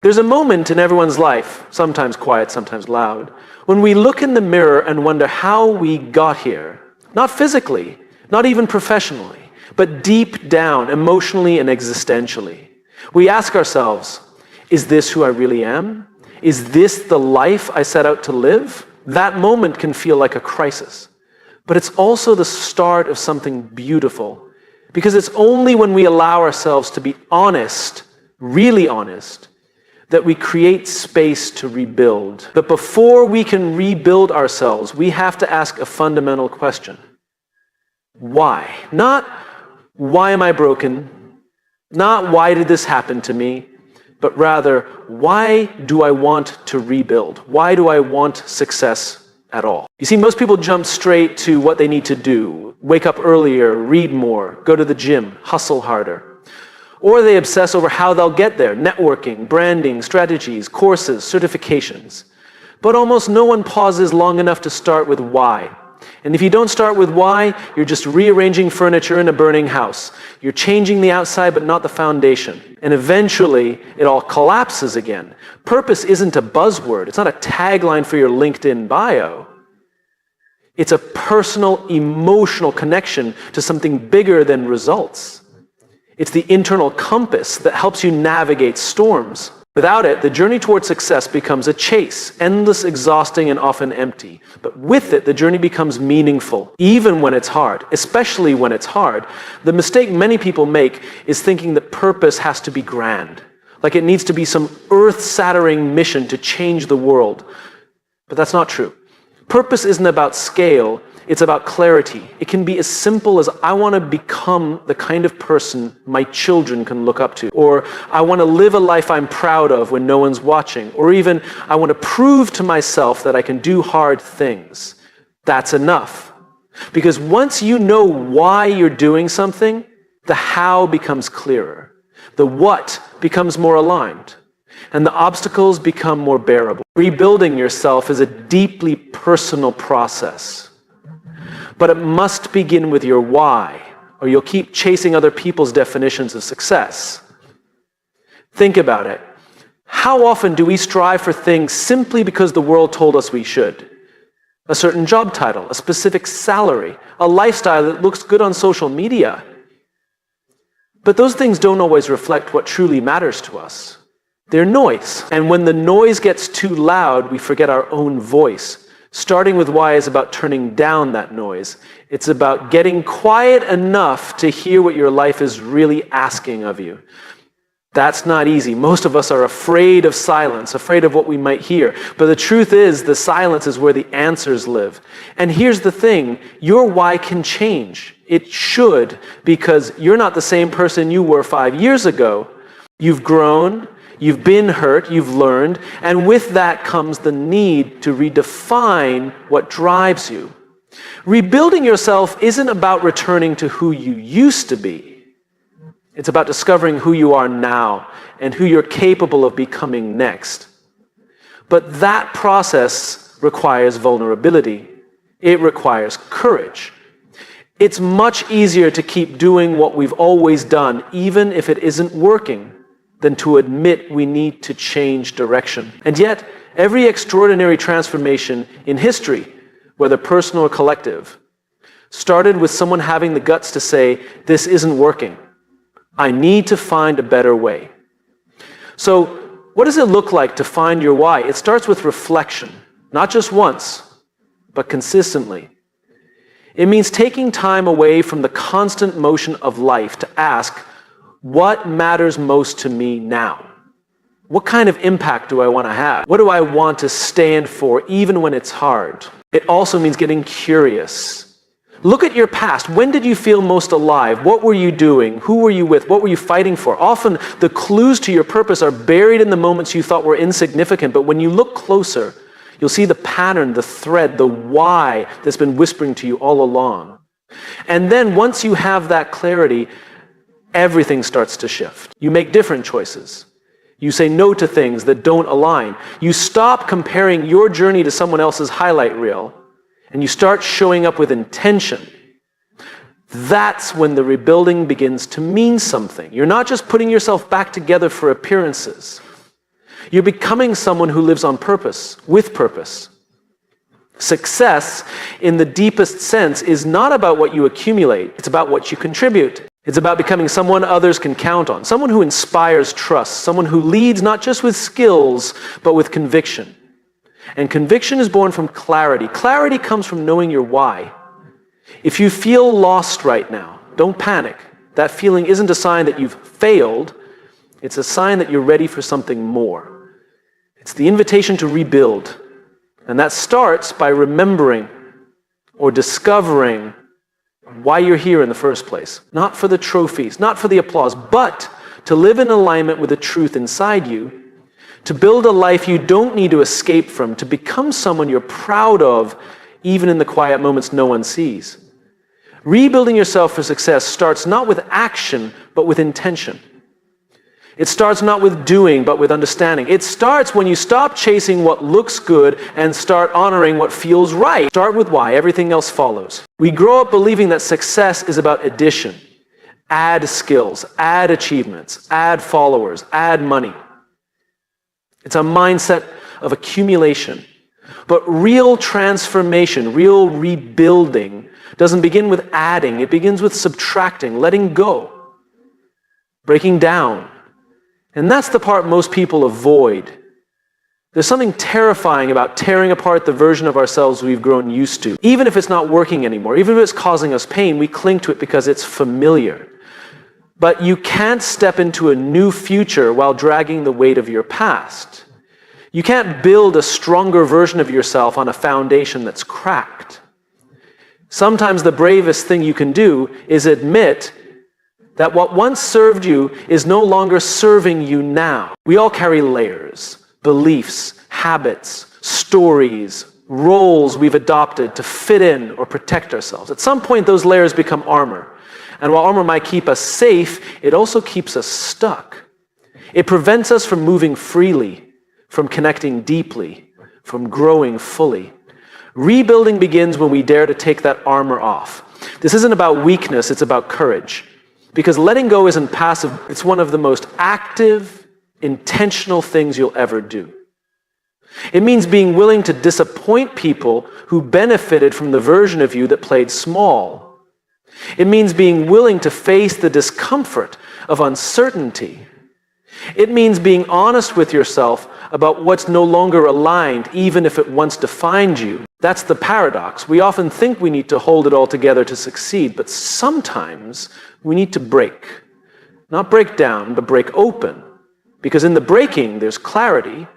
There's a moment in everyone's life, sometimes quiet, sometimes loud, when we look in the mirror and wonder how we got here. Not physically, not even professionally, but deep down, emotionally and existentially. We ask ourselves, is this who I really am? Is this the life I set out to live? That moment can feel like a crisis, but it's also the start of something beautiful, because it's only when we allow ourselves to be honest, really honest, that we create space to rebuild. But before we can rebuild ourselves, we have to ask a fundamental question. Why? Not, why am I broken? Not, why did this happen to me? But rather, why do I want to rebuild? Why do I want success at all? You see, most people jump straight to what they need to do. Wake up earlier, read more, go to the gym, hustle harder. Or they obsess over how they'll get there, networking, branding, strategies, courses, certifications. But almost no one pauses long enough to start with why. And if you don't start with why, you're just rearranging furniture in a burning house. You're changing the outside but not the foundation. And eventually, it all collapses again. Purpose isn't a buzzword. It's not a tagline for your LinkedIn bio. It's a personal, emotional connection to something bigger than results. It's the internal compass that helps you navigate storms. Without it, the journey towards success becomes a chase, endless, exhausting, and often empty. But with it, the journey becomes meaningful, even when it's hard, especially when it's hard. The mistake many people make is thinking that purpose has to be grand, like it needs to be some earth-shattering mission to change the world. But that's not true. Purpose isn't about scale. It's about clarity. It can be as simple as, I want to become the kind of person my children can look up to. Or I want to live a life I'm proud of when no one's watching. Or even, I want to prove to myself that I can do hard things. That's enough. Because once you know why you're doing something, the how becomes clearer. The what becomes more aligned. And the obstacles become more bearable. Rebuilding yourself is a deeply personal process. But it must begin with your why, or you'll keep chasing other people's definitions of success. Think about it. How often do we strive for things simply because the world told us we should? A certain job title, a specific salary, a lifestyle that looks good on social media. But those things don't always reflect what truly matters to us. They're noise. And when the noise gets too loud, we forget our own voice. Starting with why is about turning down that noise. It's about getting quiet enough to hear what your life is really asking of you. That's not easy. Most of us are afraid of silence, afraid of what we might hear. But the truth is, the silence is where the answers live. And here's the thing, your why can change. It should, because you're not the same person you were 5 years ago. You've grown. You've been hurt, you've learned, and with that comes the need to redefine what drives you. Rebuilding yourself isn't about returning to who you used to be. It's about discovering who you are now and who you're capable of becoming next. But that process requires vulnerability. It requires courage. It's much easier to keep doing what we've always done, even if it isn't working, than to admit we need to change direction. And yet, every extraordinary transformation in history, whether personal or collective, started with someone having the guts to say, this isn't working. I need to find a better way. So, what does it look like to find your why? It starts with reflection, not just once, but consistently. It means taking time away from the constant motion of life to ask, what matters most to me now? What kind of impact do I want to have? What do I want to stand for, even when it's hard? It also means getting curious. Look at your past. When did you feel most alive? What were you doing? Who were you with? What were you fighting for? Often, the clues to your purpose are buried in the moments you thought were insignificant, but when you look closer, you'll see the pattern, the thread, the why that's been whispering to you all along. And then, once you have that clarity, everything starts to shift. You make different choices. You say no to things that don't align. You stop comparing your journey to someone else's highlight reel, and you start showing up with intention. That's when the rebuilding begins to mean something. You're not just putting yourself back together for appearances. You're becoming someone who lives on purpose, with purpose. Success, in the deepest sense, is not about what you accumulate. It's about what you contribute. It's about becoming someone others can count on, someone who inspires trust, someone who leads not just with skills, but with conviction. And conviction is born from clarity. Clarity comes from knowing your why. If you feel lost right now, don't panic. That feeling isn't a sign that you've failed. It's a sign that you're ready for something more. It's the invitation to rebuild. And that starts by remembering or discovering why you're here in the first place. Not for the trophies, not for the applause, but to live in alignment with the truth inside you, to build a life you don't need to escape from, to become someone you're proud of, even in the quiet moments no one sees. Rebuilding yourself for success starts not with action, but with intention. It starts not with doing, but with understanding. It starts when you stop chasing what looks good and start honoring what feels right. Start with why, everything else follows. We grow up believing that success is about addition. Add skills, add achievements, add followers, add money. It's a mindset of accumulation. But real transformation, real rebuilding, doesn't begin with adding. It begins with subtracting, letting go, breaking down. And that's the part most people avoid. There's something terrifying about tearing apart the version of ourselves we've grown used to. Even if it's not working anymore, even if it's causing us pain, we cling to it because it's familiar. But you can't step into a new future while dragging the weight of your past. You can't build a stronger version of yourself on a foundation that's cracked. Sometimes the bravest thing you can do is admit that what once served you is no longer serving you now. We all carry layers, beliefs, habits, stories, roles we've adopted to fit in or protect ourselves. At some point, those layers become armor. And while armor might keep us safe, it also keeps us stuck. It prevents us from moving freely, from connecting deeply, from growing fully. Rebuilding begins when we dare to take that armor off. This isn't about weakness, it's about courage. Because letting go isn't passive, it's one of the most active, intentional things you'll ever do. It means being willing to disappoint people who benefited from the version of you that played small. It means being willing to face the discomfort of uncertainty. It means being honest with yourself about what's no longer aligned, even if it once defined you. That's the paradox. We often think we need to hold it all together to succeed, but sometimes we need to break. Not break down, but break open. Because in the breaking, there's clarity.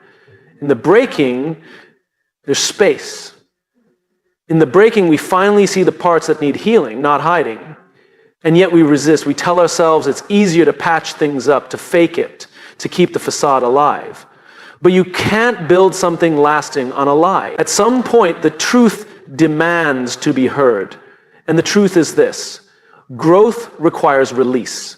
In the breaking, there's space. In the breaking, we finally see the parts that need healing, not hiding. And yet we resist. We tell ourselves it's easier to patch things up, to fake it, to keep the facade alive. But you can't build something lasting on a lie. At some point, the truth demands to be heard. And the truth is this: growth requires release.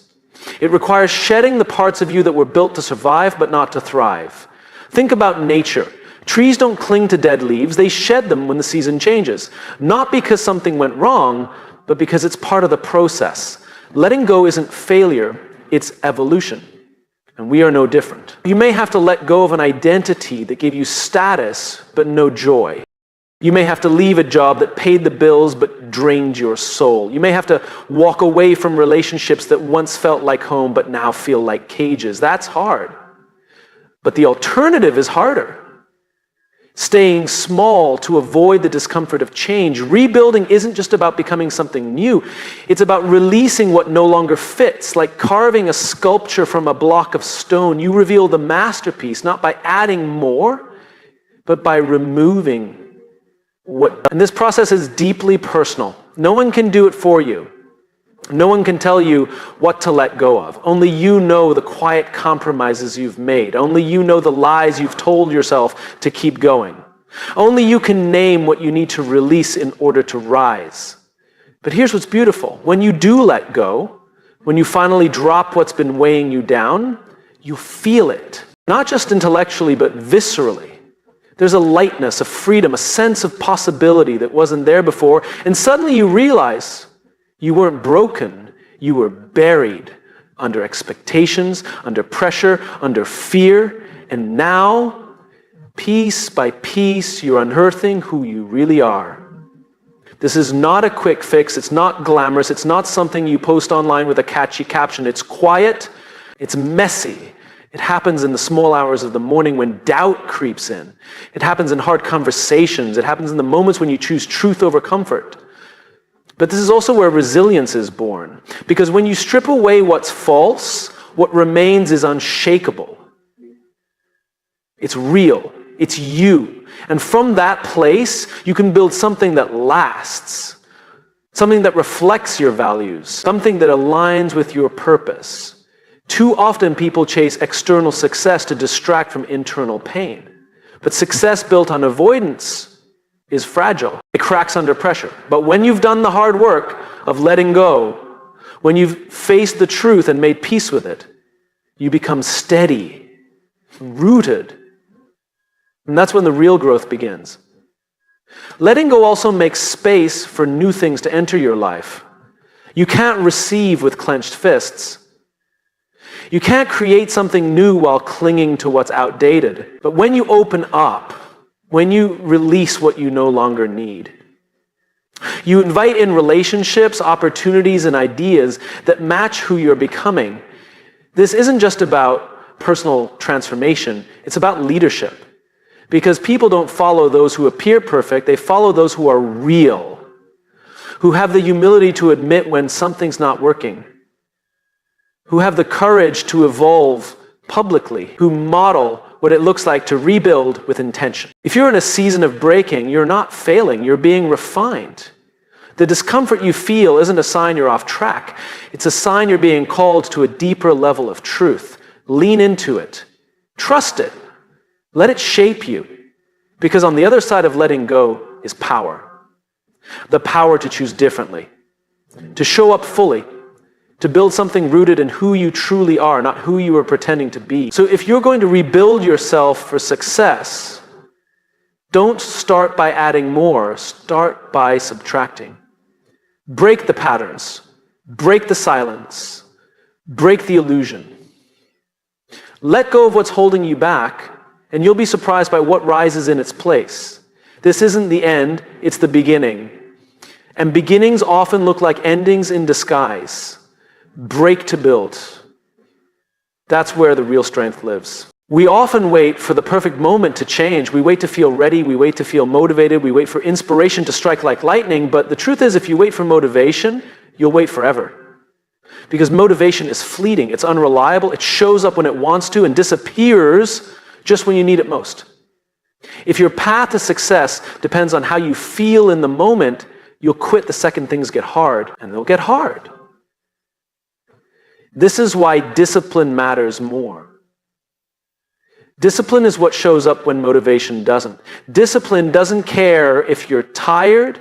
It requires shedding the parts of you that were built to survive but not to thrive. Think about nature. Trees don't cling to dead leaves, they shed them when the season changes. Not because something went wrong, but because it's part of the process. Letting go isn't failure, it's evolution. And we are no different. You may have to let go of an identity that gave you status but no joy. You may have to leave a job that paid the bills but drained your soul. You may have to walk away from relationships that once felt like home but now feel like cages. That's hard. But the alternative is harder. Staying small to avoid the discomfort of change. Rebuilding isn't just about becoming something new. It's about releasing what no longer fits, like carving a sculpture from a block of stone. You reveal the masterpiece, not by adding more, but by removing what. And this process is deeply personal. No one can do it for you. No one can tell you what to let go of. Only you know the quiet compromises you've made. Only you know the lies you've told yourself to keep going. Only you can name what you need to release in order to rise. But here's what's beautiful. When you do let go, when you finally drop what's been weighing you down, you feel it. Not just intellectually, but viscerally. There's a lightness, a freedom, a sense of possibility that wasn't there before. And suddenly you realize you weren't broken, you were buried under expectations, under pressure, under fear, And now, piece by piece, you're unearthing who you really are. This is not a quick fix. It's not glamorous. It's not something you post online with a catchy caption. It's quiet. It's messy. It happens in the small hours of the morning when doubt creeps in. It happens in hard conversations. It happens in the moments when you choose truth over comfort. But this is also where resilience is born. Because when you strip away what's false, what remains is unshakable. It's real. It's you. And from that place, you can build something that lasts. Something that reflects your values. Something that aligns with your purpose. Too often people chase external success to distract from internal pain. But success built on avoidance is fragile. It cracks under pressure. But when you've done the hard work of letting go, when you've faced the truth and made peace with it, you become steady, rooted. And that's when the real growth begins. Letting go also makes space for new things to enter your life. You can't receive with clenched fists. You can't create something new while clinging to what's outdated. But when you open up, when you release what you no longer need, you invite in relationships, opportunities, and ideas that match who you're becoming. This isn't just about personal transformation, it's about leadership. Because people don't follow those who appear perfect, they follow those who are real, who have the humility to admit when something's not working, who have the courage to evolve publicly, who model what it looks like to rebuild with intention. If you're in a season of breaking, you're not failing, you're being refined. The discomfort you feel isn't a sign you're off track. It's a sign you're being called to a deeper level of truth. Lean into it. Trust it. Let it shape you. Because on the other side of letting go is power. The power to choose differently, to show up fully, to build something rooted in who you truly are, not who you are pretending to be. So if you're going to rebuild yourself for success, don't start by adding more, start by subtracting. Break the patterns, break the silence, break the illusion. Let go of what's holding you back, and you'll be surprised by what rises in its place. This isn't the end, it's the beginning. And beginnings often look like endings in disguise. Break to build. That's where the real strength lives. We often wait for the perfect moment to change. We wait to feel ready. We wait to feel motivated. We wait for inspiration to strike like lightning. But the truth is, if you wait for motivation, you'll wait forever. Because motivation is fleeting. It's unreliable. It shows up when it wants to and disappears just when you need it most. If your path to success depends on how you feel in the moment, you'll quit the second things get hard, and they'll get hard. This is why discipline matters more. Discipline is what shows up when motivation doesn't. Discipline doesn't care if you're tired,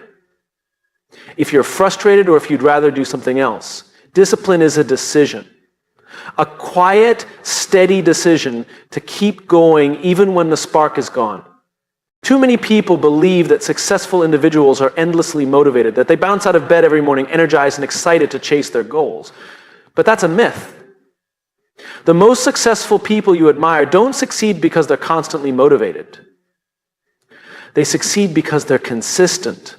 if you're frustrated, or if you'd rather do something else. Discipline is a decision. A quiet, steady decision to keep going even when the spark is gone. Too many people believe that successful individuals are endlessly motivated, that they bounce out of bed every morning energized and excited to chase their goals. But that's a myth. The most successful people you admire don't succeed because they're constantly motivated. They succeed because they're consistent.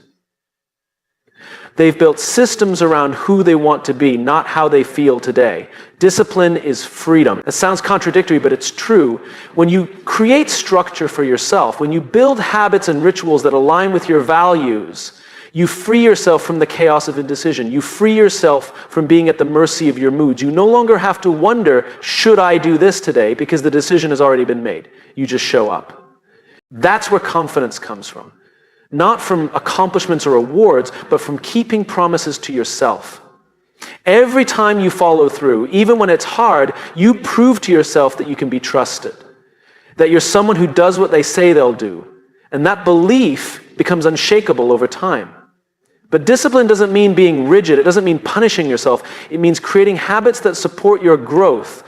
They've built systems around who they want to be, not how they feel today. Discipline is freedom. It sounds contradictory, but it's true. When you create structure for yourself, when you build habits and rituals that align with your values, you free yourself from the chaos of indecision. You free yourself from being at the mercy of your moods. You no longer have to wonder, should I do this today? Because the decision has already been made. You just show up. That's where confidence comes from. Not from accomplishments or awards, but from keeping promises to yourself. Every time you follow through, even when it's hard, you prove to yourself that you can be trusted. That you're someone who does what they say they'll do. And that belief becomes unshakable over time. But discipline doesn't mean being rigid. It doesn't mean punishing yourself. It means creating habits that support your growth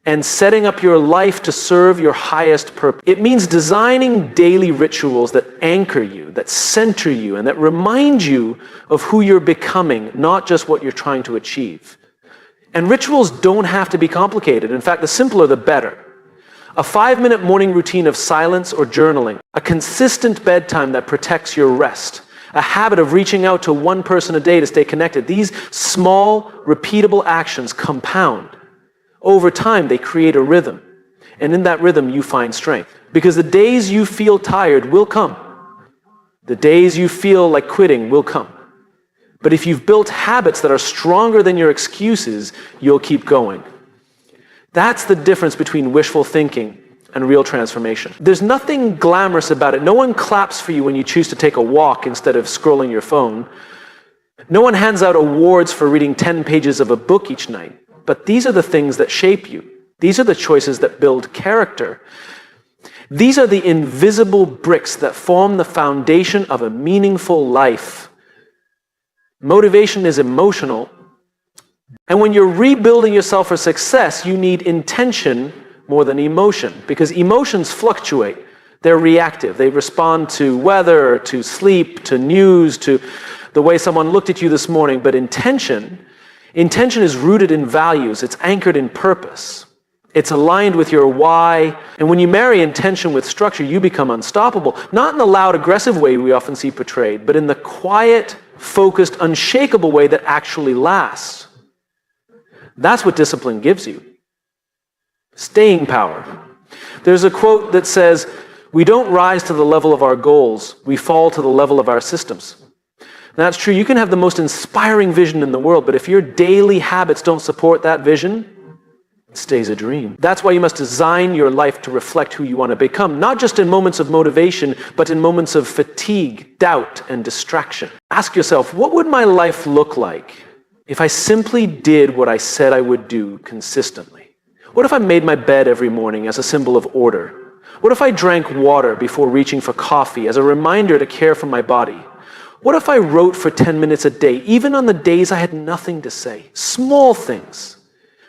and setting up your life to serve your highest purpose. It means designing daily rituals that anchor you, that center you, and that remind you of who you're becoming, not just what you're trying to achieve. And rituals don't have to be complicated. In fact, the simpler the better. A 5-minute morning routine of silence or journaling, a consistent bedtime that protects your rest, a habit of reaching out to one person a day to stay connected. These small, repeatable actions compound. Over time, they create a rhythm. And in that rhythm, you find strength. Because the days you feel tired will come. The days you feel like quitting will come. But if you've built habits that are stronger than your excuses, you'll keep going. That's the difference between wishful thinking and real transformation. There's nothing glamorous about it. No one claps for you when you choose to take a walk instead of scrolling your phone. No one hands out awards for reading 10 pages of a book each night. But these are the things that shape you. These are the choices that build character. These are the invisible bricks that form the foundation of a meaningful life. Motivation is emotional. And when you're rebuilding yourself for success, you need intention more than emotion, because emotions fluctuate. They're reactive. They respond to weather, to sleep, to news, to the way someone looked at you this morning. But intention is rooted in values. It's anchored in purpose. It's aligned with your why. And when you marry intention with structure, you become unstoppable. Not in the loud, aggressive way we often see portrayed, but in the quiet, focused, unshakable way that actually lasts. That's what discipline gives you. Staying power. There's a quote that says, "We don't rise to the level of our goals, we fall to the level of our systems." That's true. You can have the most inspiring vision in the world, but if your daily habits don't support that vision, it stays a dream. That's why you must design your life to reflect who you want to become, not just in moments of motivation, but in moments of fatigue, doubt, and distraction. Ask yourself, what would my life look like if I simply did what I said I would do consistently? What if I made my bed every morning as a symbol of order? What if I drank water before reaching for coffee as a reminder to care for my body? What if I wrote for 10 minutes a day, even on the days I had nothing to say? Small things,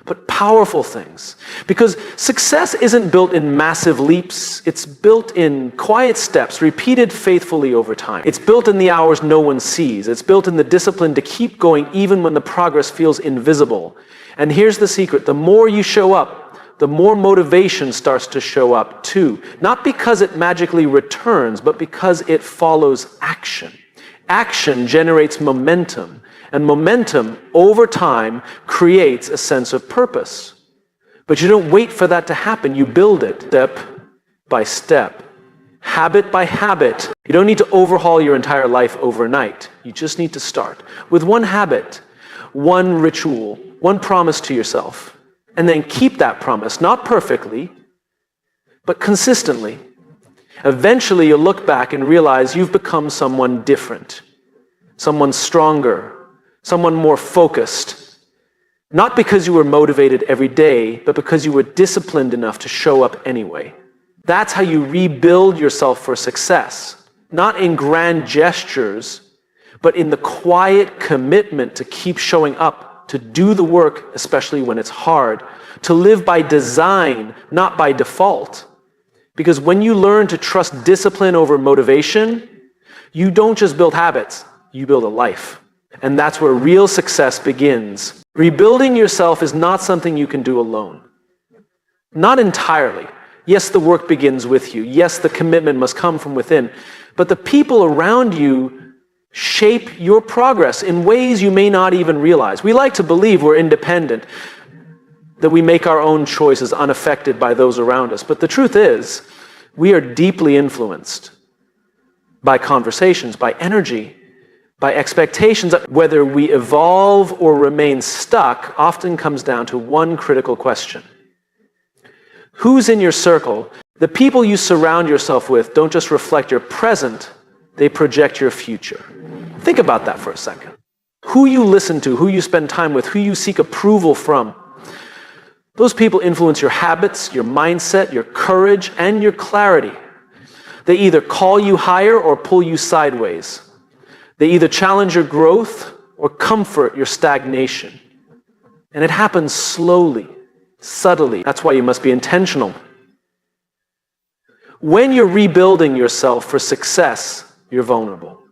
but powerful things. Because success isn't built in massive leaps. It's built in quiet steps, repeated faithfully over time. It's built in the hours no one sees. It's built in the discipline to keep going even when the progress feels invisible. And here's the secret. The more you show up, the more motivation starts to show up too. Not because it magically returns, but because it follows action. Action generates momentum, and momentum over time creates a sense of purpose. But you don't wait for that to happen. You build it step by step, habit by habit. You don't need to overhaul your entire life overnight. You just need to start with one habit, one ritual, one promise to yourself, and then keep that promise, not perfectly, but consistently. Eventually, you'll look back and realize you've become someone different, someone stronger, someone more focused. Not because you were motivated every day, but because you were disciplined enough to show up anyway. That's how you rebuild yourself for success. Not in grand gestures, but in the quiet commitment to keep showing up, to do the work, especially when it's hard, to live by design, not by default. Because when you learn to trust discipline over motivation, you don't just build habits, you build a life. And that's where real success begins. Rebuilding yourself is not something you can do alone. Not entirely. Yes, the work begins with you. Yes, the commitment must come from within. But the people around you shape your progress in ways you may not even realize. We like to believe we're independent, that we make our own choices unaffected by those around us. But the truth is, we are deeply influenced by conversations, by energy, by expectations. Whether we evolve or remain stuck often comes down to one critical question. Who's in your circle? The people you surround yourself with don't just reflect your present, they project your future. Think about that for a second. Who you listen to, who you spend time with, who you seek approval from. Those people influence your habits, your mindset, your courage, and your clarity. They either call you higher or pull you sideways. They either challenge your growth or comfort your stagnation. And it happens slowly, subtly. That's why you must be intentional. When you're rebuilding yourself for success, you're vulnerable.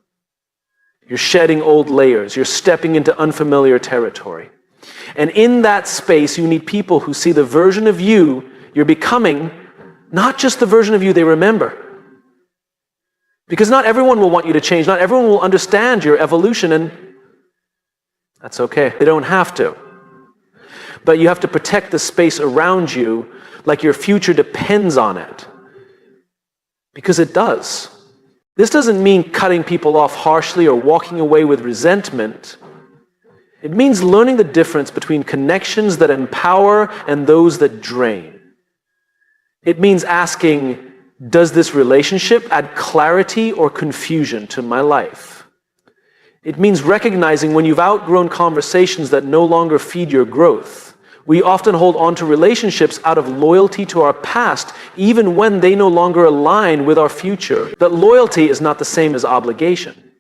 You're shedding old layers. You're stepping into unfamiliar territory. And in that space, you need people who see the version of you you're becoming not just the version of you they remember. Because not everyone will want you to change, not everyone will understand your evolution, and that's okay. They don't have to. But you have to protect the space around you like your future depends on it. Because it does. This doesn't mean cutting people off harshly or walking away with resentment. It means learning the difference between connections that empower and those that drain. It means asking, does this relationship add clarity or confusion to my life? It means recognizing when you've outgrown conversations that no longer feed your growth. We often hold on to relationships out of loyalty to our past, even when they no longer align with our future. That loyalty is not the same as obligation.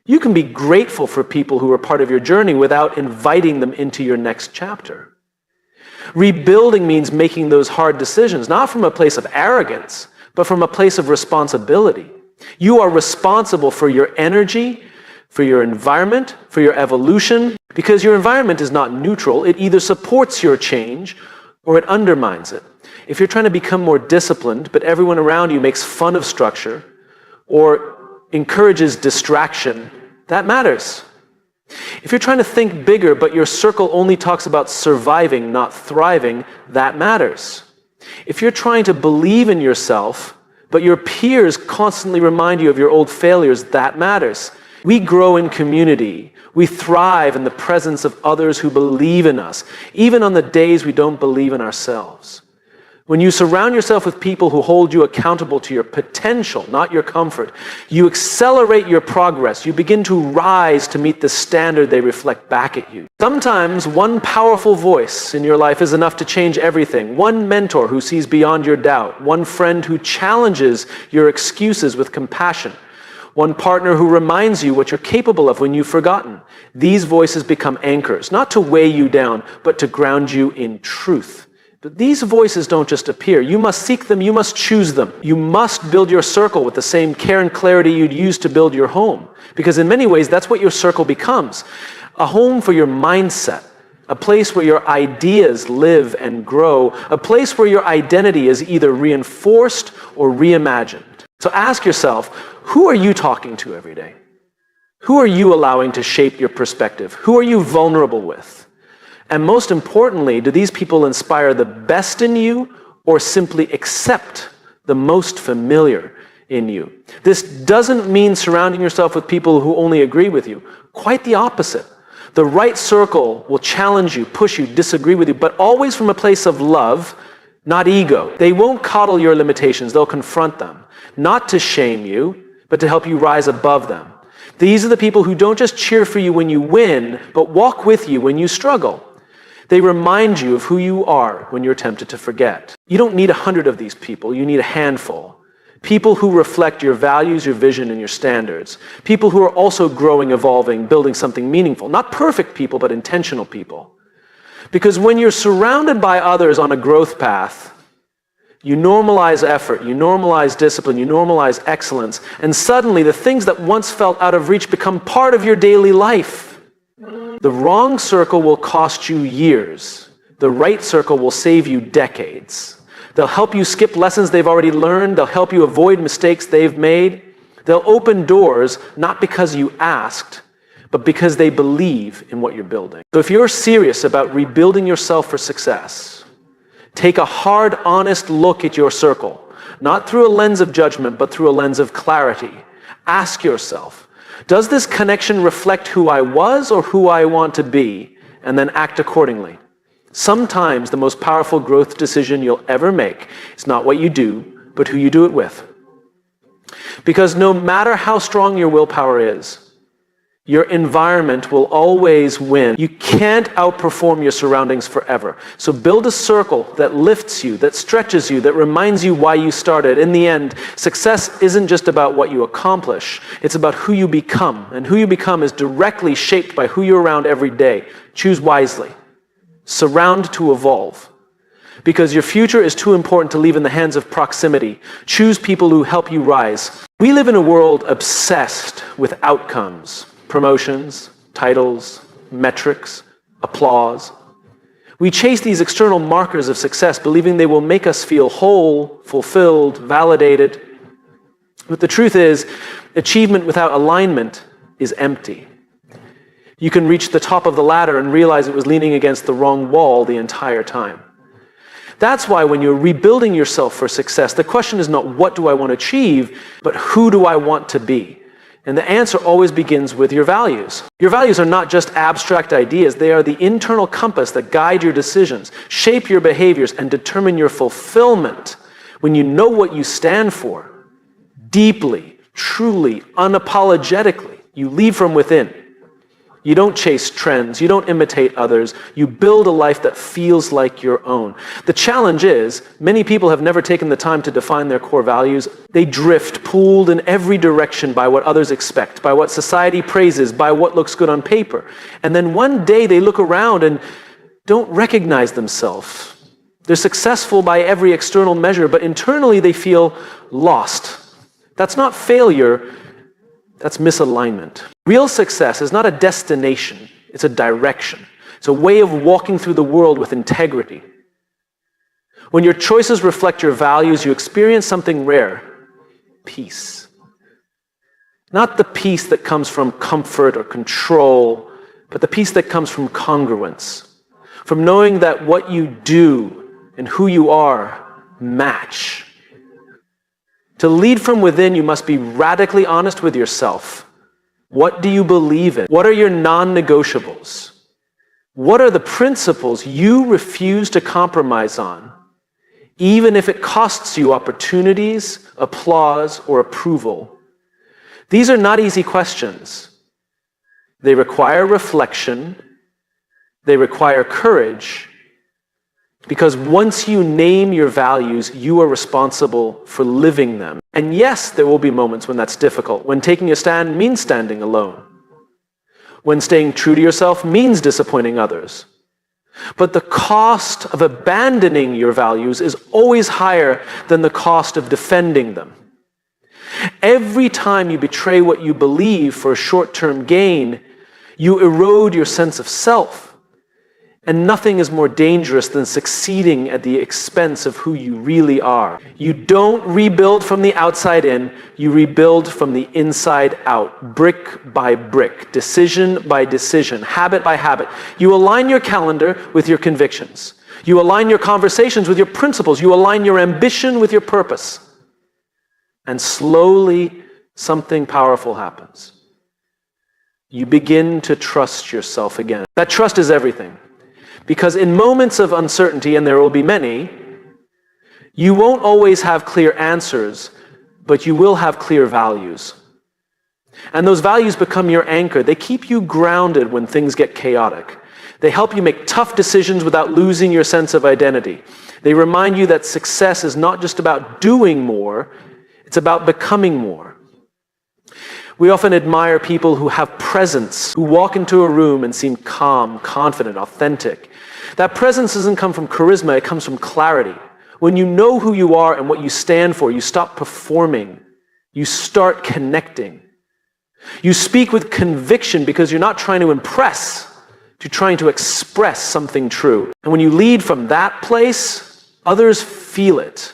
You can be grateful for people who are part of your journey without inviting them into your next chapter. Rebuilding means making those hard decisions, not from a place of arrogance, but from a place of responsibility. You are responsible for your energy, for your environment, for your evolution, because your environment is not neutral. It either supports your change or it undermines it. If you're trying to become more disciplined, but everyone around you makes fun of structure or encourages distraction, that matters. If you're trying to think bigger, but your circle only talks about surviving, not thriving, that matters. If you're trying to believe in yourself, but your peers constantly remind you of your old failures, that matters. We grow in community. We thrive in the presence of others who believe in us, even on the days we don't believe in ourselves. When you surround yourself with people who hold you accountable to your potential, not your comfort, you accelerate your progress. You begin to rise to meet the standard they reflect back at you. Sometimes one powerful voice in your life is enough to change everything. One mentor who sees beyond your doubt. One friend who challenges your excuses with compassion. One partner who reminds you what you're capable of when you've forgotten. These voices become anchors, not to weigh you down, but to ground you in truth. But these voices don't just appear. You must seek them, you must choose them. You must build your circle with the same care and clarity you'd use to build your home. Because in many ways, that's what your circle becomes. A home for your mindset. A place where your ideas live and grow. A place where your identity is either reinforced or reimagined. So ask yourself, who are you talking to every day? Who are you allowing to shape your perspective? Who are you vulnerable with? And most importantly, do these people inspire the best in you or simply accept the most familiar in you? This doesn't mean surrounding yourself with people who only agree with you. Quite the opposite. The right circle will challenge you, push you, disagree with you, but always from a place of love, not ego. They won't coddle your limitations, they'll confront them. Not to shame you, but to help you rise above them. These are the people who don't just cheer for you when you win, but walk with you when you struggle. They remind you of who you are when you're tempted to forget. You don't need 100 of these people, you need a handful. People who reflect your values, your vision, and your standards. People who are also growing, evolving, building something meaningful. Not perfect people, but intentional people. Because when you're surrounded by others on a growth path, you normalize effort, you normalize discipline, you normalize excellence, and suddenly the things that once felt out of reach become part of your daily life. The wrong circle will cost you years. The right circle will save you decades. They'll help you skip lessons they've already learned. They'll help you avoid mistakes they've made. They'll open doors not because you asked, but because they believe in what you're building. So if you're serious about rebuilding yourself for success, take a hard, honest look at your circle, not through a lens of judgment, but through a lens of clarity. Ask yourself, does this connection reflect who I was or who I want to be? And then act accordingly. Sometimes the most powerful growth decision you'll ever make is not what you do, but who you do it with. Because no matter how strong your willpower is, your environment will always win. You can't outperform your surroundings forever. So build a circle that lifts you, that stretches you, that reminds you why you started. In the end, success isn't just about what you accomplish. It's about who you become. And who you become is directly shaped by who you're around every day. Choose wisely. Surround to evolve. Because your future is too important to leave in the hands of proximity. Choose people who help you rise. We live in a world obsessed with outcomes. Promotions, titles, metrics, applause. We chase these external markers of success, believing they will make us feel whole, fulfilled, validated. But the truth is, achievement without alignment is empty. You can reach the top of the ladder and realize it was leaning against the wrong wall the entire time. That's why when you're rebuilding yourself for success, the question is not what do I want to achieve, but who do I want to be? And the answer always begins with your values. Your values are not just abstract ideas. They are the internal compass that guide your decisions, shape your behaviors, and determine your fulfillment. When you know what you stand for, deeply, truly, unapologetically, you lead from within. You don't chase trends. You don't imitate others. You build a life that feels like your own. The challenge is, many people have never taken the time to define their core values. They drift, pulled in every direction by what others expect, by what society praises, by what looks good on paper. And then one day they look around and don't recognize themselves. They're successful by every external measure, but internally they feel lost. That's not failure. That's misalignment. Real success is not a destination, it's a direction. It's a way of walking through the world with integrity. When your choices reflect your values, you experience something rare: peace. Not the peace that comes from comfort or control, but the peace that comes from congruence, from knowing that what you do and who you are match. To lead from within, you must be radically honest with yourself. What do you believe in? What are your non-negotiables? What are the principles you refuse to compromise on, even if it costs you opportunities, applause, or approval? These are not easy questions. They require reflection. They require courage. Because once you name your values, you are responsible for living them. And yes, there will be moments when that's difficult, when taking a stand means standing alone, when staying true to yourself means disappointing others. But the cost of abandoning your values is always higher than the cost of defending them. Every time you betray what you believe for a short-term gain, you erode your sense of self. And nothing is more dangerous than succeeding at the expense of who you really are. You don't rebuild from the outside in, you rebuild from the inside out, brick by brick, decision by decision, habit by habit. You align your calendar with your convictions. You align your conversations with your principles. You align your ambition with your purpose. And slowly, something powerful happens. You begin to trust yourself again. That trust is everything. Because in moments of uncertainty, and there will be many, you won't always have clear answers, but you will have clear values. And those values become your anchor. They keep you grounded when things get chaotic. They help you make tough decisions without losing your sense of identity. They remind you that success is not just about doing more, it's about becoming more. We often admire people who have presence, who walk into a room and seem calm, confident, authentic. That presence doesn't come from charisma, it comes from clarity. When you know who you are and what you stand for, you stop performing. You start connecting. You speak with conviction because you're not trying to impress, you're trying to express something true. And when you lead from that place, others feel it.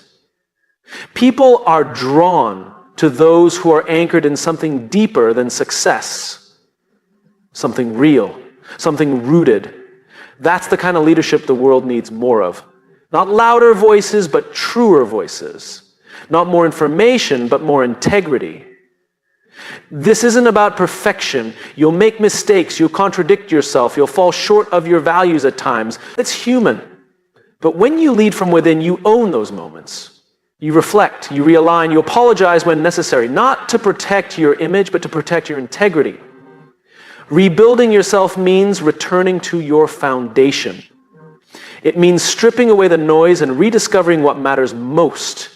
People are drawn to those who are anchored in something deeper than success, something real, something rooted. That's the kind of leadership the world needs more of. Not louder voices, but truer voices. Not more information, but more integrity. This isn't about perfection. You'll make mistakes, you'll contradict yourself, you'll fall short of your values at times. It's human. But when you lead from within, you own those moments. You reflect, you realign, you apologize when necessary, not to protect your image, but to protect your integrity. Rebuilding yourself means returning to your foundation. It means stripping away the noise and rediscovering what matters most,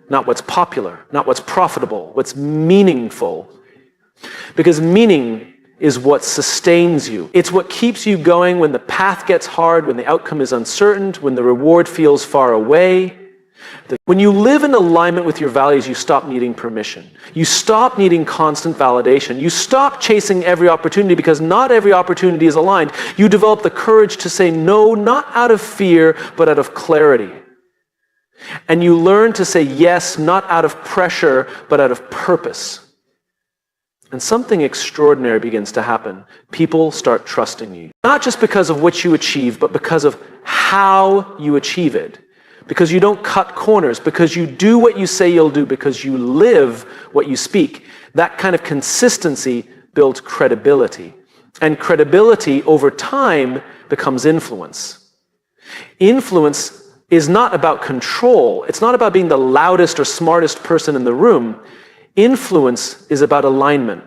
not what's popular, not what's profitable, what's meaningful. Because meaning is what sustains you. It's what keeps you going when the path gets hard, when the outcome is uncertain, when the reward feels far away. When you live in alignment with your values, you stop needing permission. You stop needing constant validation. You stop chasing every opportunity because not every opportunity is aligned. You develop the courage to say no, not out of fear, but out of clarity. And you learn to say yes, not out of pressure, but out of purpose. And something extraordinary begins to happen. People start trusting you. Not just because of what you achieve, but because of how you achieve it. Because you don't cut corners, because you do what you say you'll do, because you live what you speak. That kind of consistency builds credibility. And credibility over time becomes influence. Influence is not about control. It's not about being the loudest or smartest person in the room. Influence is about alignment.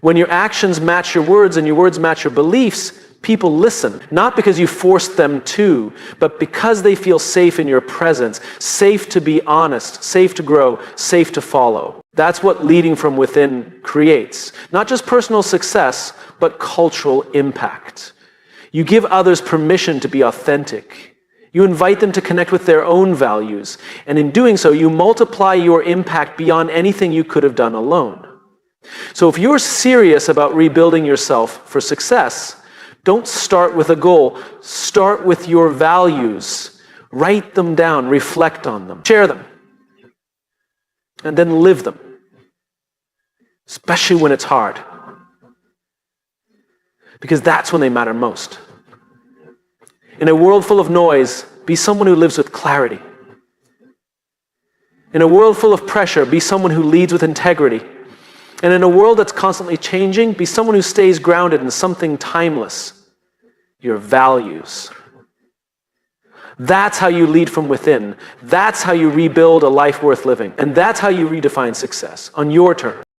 When your actions match your words and your words match your beliefs, people listen, not because you forced them to, but because they feel safe in your presence, safe to be honest, safe to grow, safe to follow. That's what leading from within creates. Not just personal success, but cultural impact. You give others permission to be authentic. You invite them to connect with their own values. And in doing so, you multiply your impact beyond anything you could have done alone. So if you're serious about rebuilding yourself for success, don't start with a goal. Start with your values. Write them down, reflect on them, share them, and then live them, especially when it's hard. Because that's when they matter most. In a world full of noise, be someone who lives with clarity. In a world full of pressure, be someone who leads with integrity. And in a world that's constantly changing, be someone who stays grounded in something timeless, your values. That's how you lead from within. That's how you rebuild a life worth living. And that's how you redefine success on your terms.